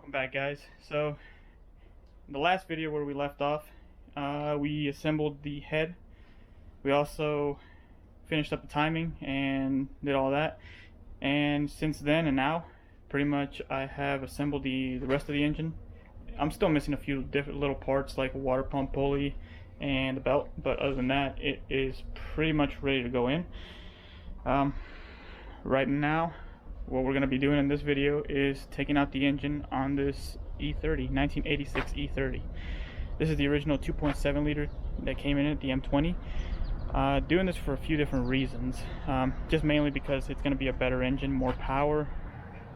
Welcome back, guys. So in the last video where we left off, we assembled the head. We also finished up the timing and did all that, and since then and now pretty much I have assembled the rest of the engine. I'm still missing a few different little parts like a water pump pulley and the belt, but other than that it is pretty much ready to go in. Right now what we're going to be doing in this video is taking out the engine on this E30, 1986 E30. This is the original 2.7 liter that came in at the M20. Doing this for a few different reasons, just mainly because it's going to be a better engine, more power,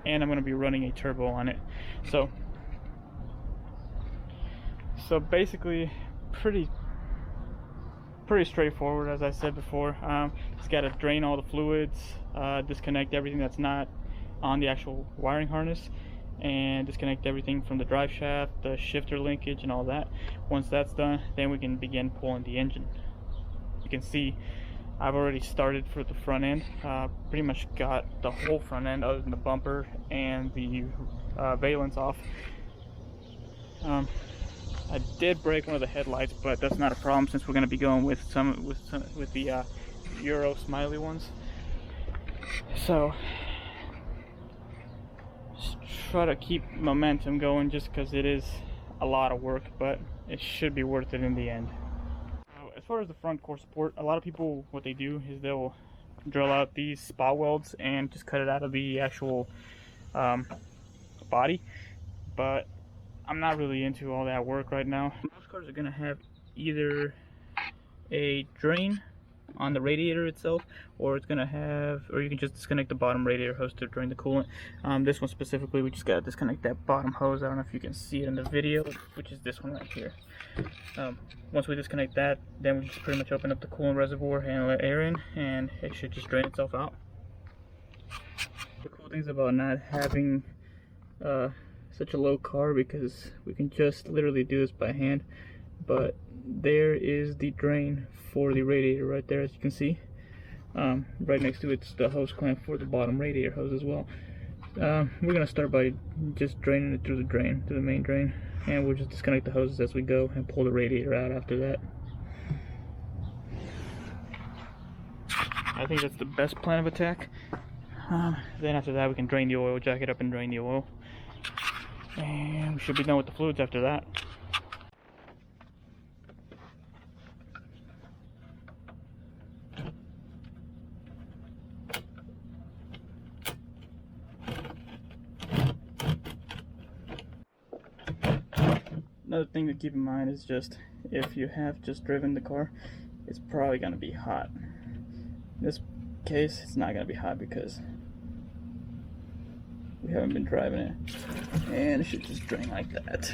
and I'm going to be running a turbo on it. So basically pretty straightforward, as I said before. Just got to drain all the fluids, disconnect everything that's not on the actual wiring harness, and disconnect everything from the drive shaft, the shifter linkage, and all that. Once that's done, then we can begin pulling the engine. You can see I've already started for the front end. Pretty much got the whole front end other than the bumper and the valence off. I did break one of the headlights, but that's not a problem since we're going to be going with the Euro smiley ones. So just try to keep momentum going, just because it is a lot of work, but it should be worth it in the end. As far as the front core support, a lot of people, what they do is they'll drill out these spot welds and just cut it out of the actual body, but I'm not really into all that work right now. Most cars are going to have either a drain on the radiator itself, or it's going to have, or you can just disconnect the bottom radiator hose to drain the coolant. This one specifically, we just got to disconnect that bottom hose. I don't know if you can see it in the video, which is this one right here. Once we disconnect that, then we just pretty much open up the coolant reservoir and let air in, and it should just drain itself out. The cool things about not having such a low car, because we can just literally do this by hand, but there is the drain for the radiator right there, as you can see. Right next to it's the hose clamp for the bottom radiator hose as well. We're gonna start by just draining it through the drain, through the main drain, and we'll just disconnect the hoses as we go and pull the radiator out after that. I think that's the best plan of attack. Then after that we can drain the oil, jack it up and drain the oil, and we should be done with the fluids after that. Another thing to keep in mind is just, if you have just driven the car, it's probably going to be hot. In this case, it's not going to be hot because we haven't been driving it, and it should just drain like that.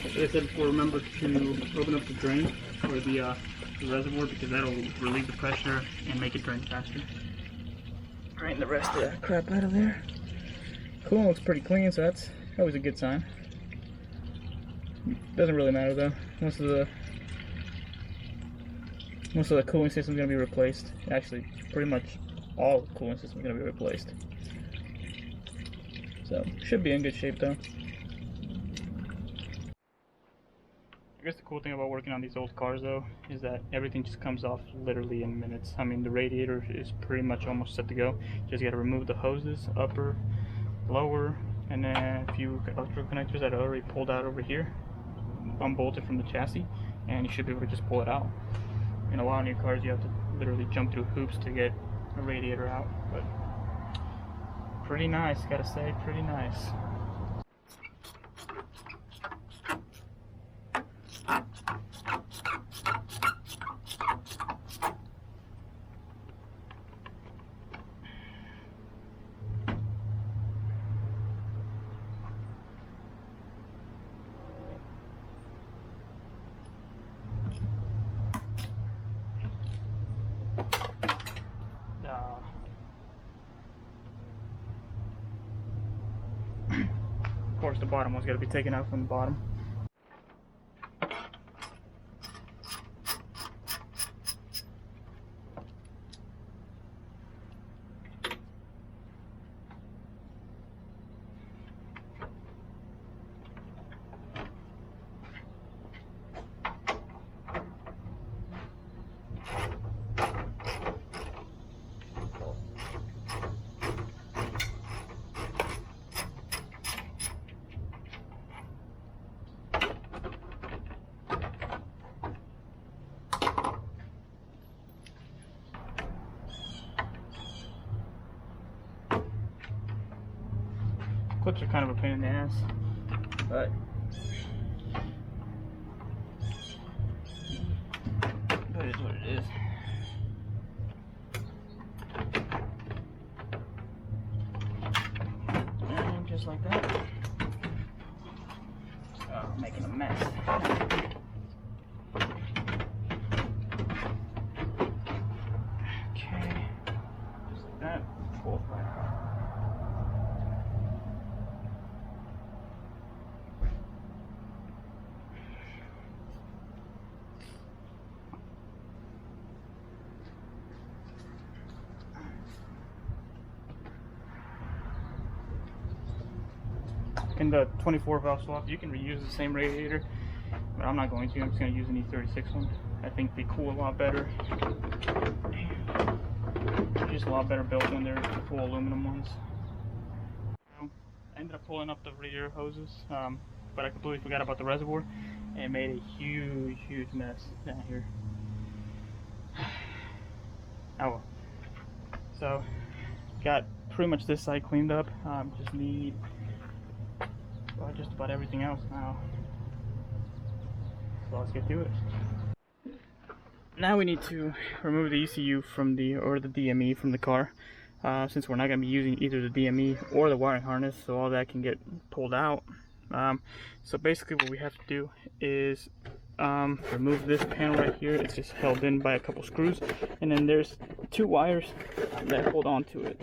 Like I said before, remember to open up the drain or the reservoir, because that'll relieve the pressure and make it drain faster. Drain the rest of that crap out of there. Coolant looks pretty clean, so that's always a good sign. Doesn't really matter though. Most of the cooling system is going to be replaced. Actually, pretty much all the cooling system is going to be replaced. So, should be in good shape though. I guess the cool thing about working on these old cars though is that everything just comes off literally in minutes. I mean, the radiator is pretty much almost set to go. Just got to remove the hoses, upper, lower, and then a few electrical connectors that are already pulled out over here, unbolted from the chassis, and you should be able to just pull it out. In a lot of new cars you have to literally jump through hoops to get a radiator out, but pretty nice, gotta say, pretty nice. Of course, the bottom one's got to be taken out from the bottom. Clips are kind of a pain in the ass, but it is what it is. And just like that. Oh, making a mess. Okay, just like that. Pull it right out. In the 24 valve swap, you can reuse the same radiator, but I'm not going to. I'm just going to use an E36 one. I think they cool a lot better. They're just a lot better built when they're the full aluminum ones. So, I ended up pulling up the radiator hoses, but I completely forgot about the reservoir and made a huge mess down here. Oh well. So, got pretty much this side cleaned up. Just need just about everything else now. So let's get to it. Now we need to remove the ECU from the DME from the car, since we're not going to be using either the DME or the wiring harness, so all that can get pulled out. So basically what we have to do is remove this panel right here. It's just held in by a couple screws, and then there's two wires that hold on to it.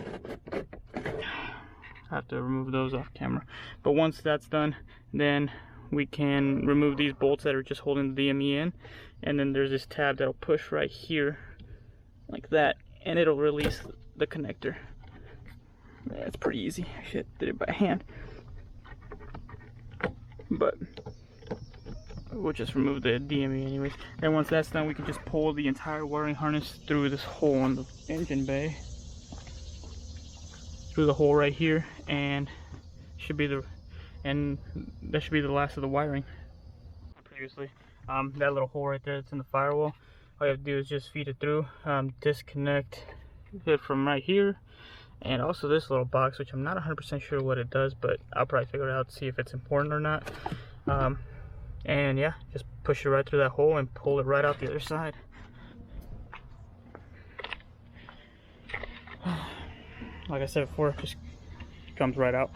I have to remove those off camera, but once that's done, then we can remove these bolts that are just holding the DME in, and then there's this tab that'll push right here like that, and it'll release the connector. It's pretty easy. Shit, did it by hand, but we'll just remove the DME anyways. And once that's done, we can just pull the entire wiring harness through this hole in the engine bay, through the hole right here, and that should be the last of the wiring. Previously, that little hole right there that's in the firewall, all you have to do is just feed it through, disconnect it from right here, and also this little box, which I'm not 100% sure what it does, but I'll probably figure it out to see if it's important or not. And yeah, just push it right through that hole and pull it right out the other side. Like I said before, it just comes right out.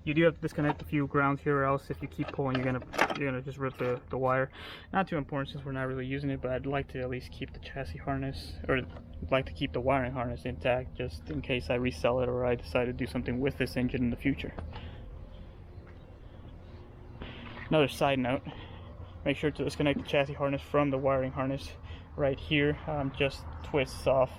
You do have to disconnect a few grounds here, or else if you keep pulling, you're gonna just rip the wire. Not too important since we're not really using it, but I'd like to at least keep the chassis harness, or I'd like to keep the wiring harness intact, just in case I resell it or I decide to do something with this engine in the future. Another side note: make sure to disconnect the chassis harness from the wiring harness right here. Just twists off.